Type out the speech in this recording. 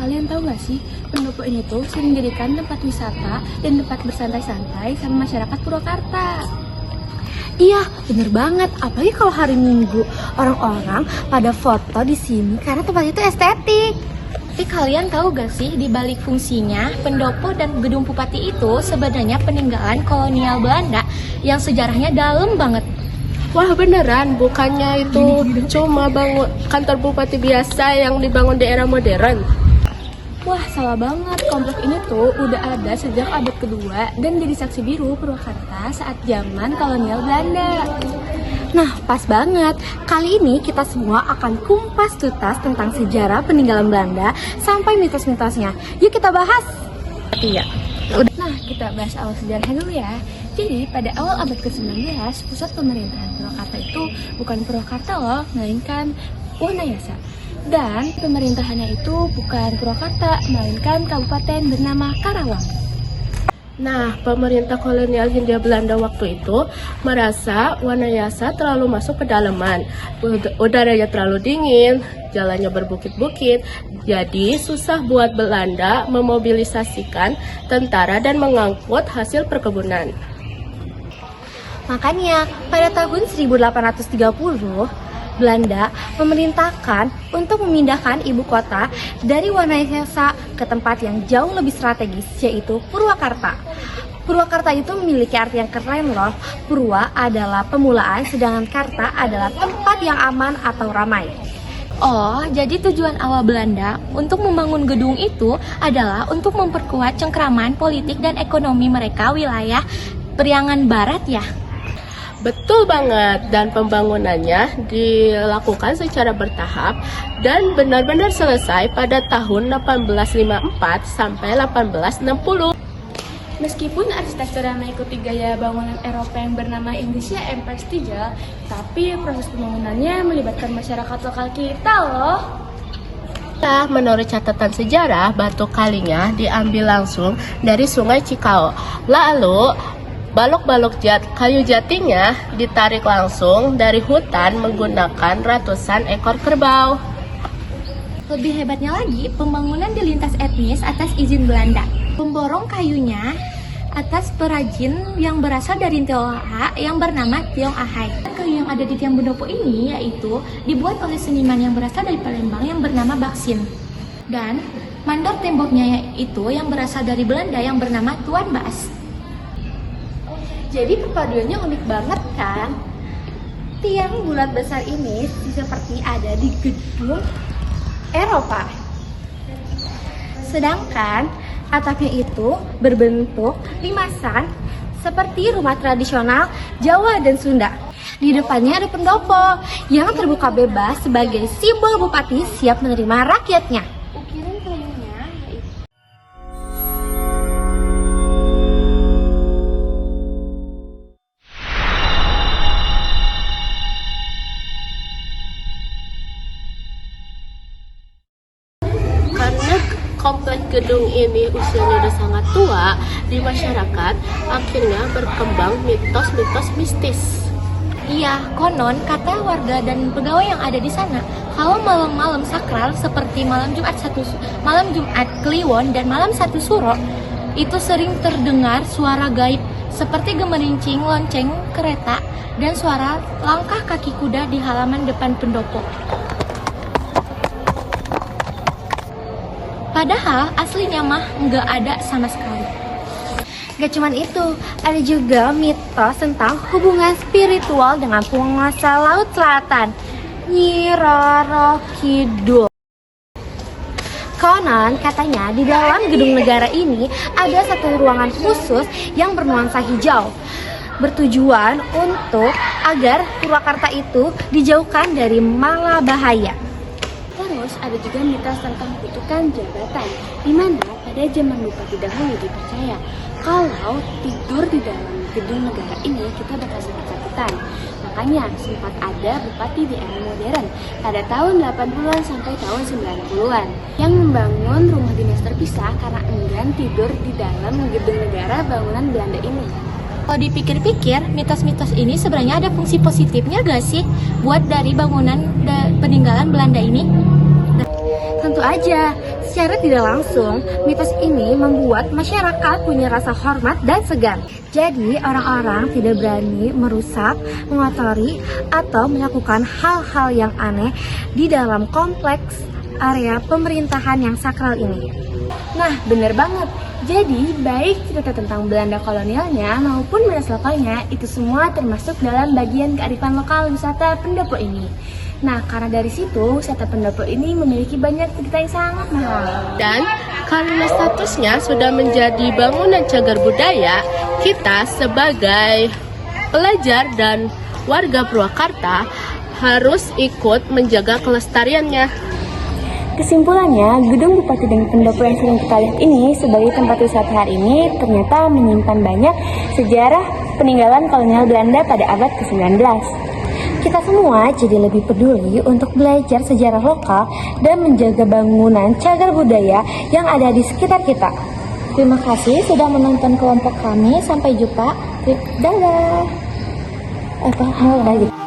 Kalian tahu gak sih, pendopo ini tuh sering dijadikan tempat wisata dan tempat bersantai-santai sama masyarakat Purwakarta. Iya, bener banget. Apalagi kalau hari Minggu, orang-orang pada foto di sini karena tempat itu estetik. Tapi kalian tahu gak sih, di balik fungsinya, pendopo dan gedung Bupati itu sebenarnya peninggalan kolonial Belanda yang sejarahnya dalam banget. Wah beneran, bukannya itu cuma bangun kantor bupati biasa yang dibangun di era modern? Wah, salah banget. Komplek ini tuh udah ada sejak abad kedua dan jadi saksi biru Purwakarta saat zaman kolonial Belanda. Nah, pas banget. Kali ini kita semua akan kumpas tuntas tentang sejarah peninggalan Belanda sampai mitos-mitosnya. Yuk kita bahas. Iya. Nah, kita bahas awal sejarahnya dulu ya. Jadi, pada awal abad ke-19, pusat pemerintahan Purwakarta itu bukan Purwakarta loh, melainkan Wanayasa. Dan pemerintahannya itu bukan Purwakarta, melainkan kabupaten bernama Karawang. Nah, pemerintah kolonial Hindia Belanda waktu itu merasa Wanayasa terlalu masuk pedalaman. Udaranya terlalu dingin, jalannya berbukit-bukit. Jadi susah buat Belanda memobilisasikan tentara dan mengangkut hasil perkebunan. Makanya, pada tahun 1830, Belanda memerintahkan untuk memindahkan ibu kota dari Wanayasa ke tempat yang jauh lebih strategis, yaitu Purwakarta. Purwakarta itu memiliki arti yang keren loh. Purwa adalah pemulaan, sedangkan Karta adalah tempat yang aman atau ramai. Oh, jadi tujuan awal Belanda untuk membangun gedung itu adalah untuk memperkuat cengkraman politik dan ekonomi mereka wilayah Priangan Barat ya? Betul banget, dan pembangunannya dilakukan secara bertahap dan benar-benar selesai pada tahun 1854 sampai 1860. Meskipun arsitekturnya mengikuti gaya bangunan Eropa yang bernama Indonesia Empire Style, tapi proses pembangunannya melibatkan masyarakat lokal kita loh. Nah, menurut catatan sejarah, batu kalinya diambil langsung dari Sungai Cikau. Lalu, balok-balok kayu jatinya ditarik langsung dari hutan menggunakan ratusan ekor kerbau. Lebih hebatnya lagi, pembangunan dilintas etnis atas izin Belanda. Pemborong kayunya atas perajin yang berasal dari Tionghoa yang bernama Tiong Ahai. Kayu yang ada di tiang pendopo ini yaitu dibuat oleh seniman yang berasal dari Palembang yang bernama Baksin. Dan mandor temboknya itu yang berasal dari Belanda yang bernama Tuan Baas. Jadi perpaduannya unik banget kan? Tiang bulat besar ini seperti ada di gedung Eropa. Sedangkan atapnya itu berbentuk limasan seperti rumah tradisional Jawa dan Sunda. Di depannya ada pendopo yang terbuka bebas sebagai simbol bupati siap menerima rakyatnya. Ukiran kayunya yaitu Karena komplek gedung ini usianya sudah sangat tua, di masyarakat akhirnya berkembang mitos-mitos mistis. Iya, konon kata warga dan pegawai yang ada di sana, kalau malam-malam sakral seperti malam Jumat Kliwon dan malam 1 Suro, itu sering terdengar suara gaib seperti gemerincing lonceng kereta dan suara langkah kaki kuda di halaman depan pendopo. Padahal aslinya mah nggak ada sama sekali. Gak cuman itu, ada juga mitos tentang hubungan spiritual dengan penguasa Laut Selatan, Nyi Roro Kidul. Konon katanya di dalam gedung negara ini ada satu ruangan khusus yang bernuansa hijau, bertujuan untuk agar Purwakarta itu dijauhkan dari mala bahaya. Terus ada juga mitos tentang kutukan jabatan, di mana pada zaman bupati dahulu dipercaya kalau tidur di dalam gedung negara ini kita bakal sakit sakitan. Makanya sempat ada bupati di era modern pada tahun 80-an sampai tahun 90-an yang membangun rumah dinas terpisah karena enggan tidur di dalam gedung negara bangunan Belanda ini. Kalau dipikir-pikir, mitos-mitos ini sebenarnya ada fungsi positifnya gak sih buat dari bangunan peninggalan Belanda ini? Tentu aja, Secara tidak langsung, mitos ini membuat masyarakat punya rasa hormat dan segan. Jadi, orang-orang tidak berani merusak, mengotori, atau melakukan hal-hal yang aneh di dalam kompleks area pemerintahan yang sakral ini. Nah, bener banget. Jadi, baik cerita tentang Belanda kolonialnya maupun mitos lokalnya, itu semua termasuk dalam bagian kearifan lokal wisata Pendopo ini. Nah, karena dari situ, wisata Pendopo ini memiliki banyak cerita yang sangat mahal. Dan karena statusnya sudah menjadi bangunan cagar budaya, kita sebagai pelajar dan warga Purwakarta harus ikut menjaga kelestariannya. Kesimpulannya, Gedung Bupati dan Pendopo yang sering kita lihat ini sebagai tempat wisata hari ini ternyata menyimpan banyak sejarah peninggalan kolonial Belanda pada abad ke-19. Kita semua jadi lebih peduli untuk belajar sejarah lokal dan menjaga bangunan cagar budaya yang ada di sekitar kita. Terima kasih sudah menonton kelompok kami. Sampai jumpa. Dadah. Mulai lagi.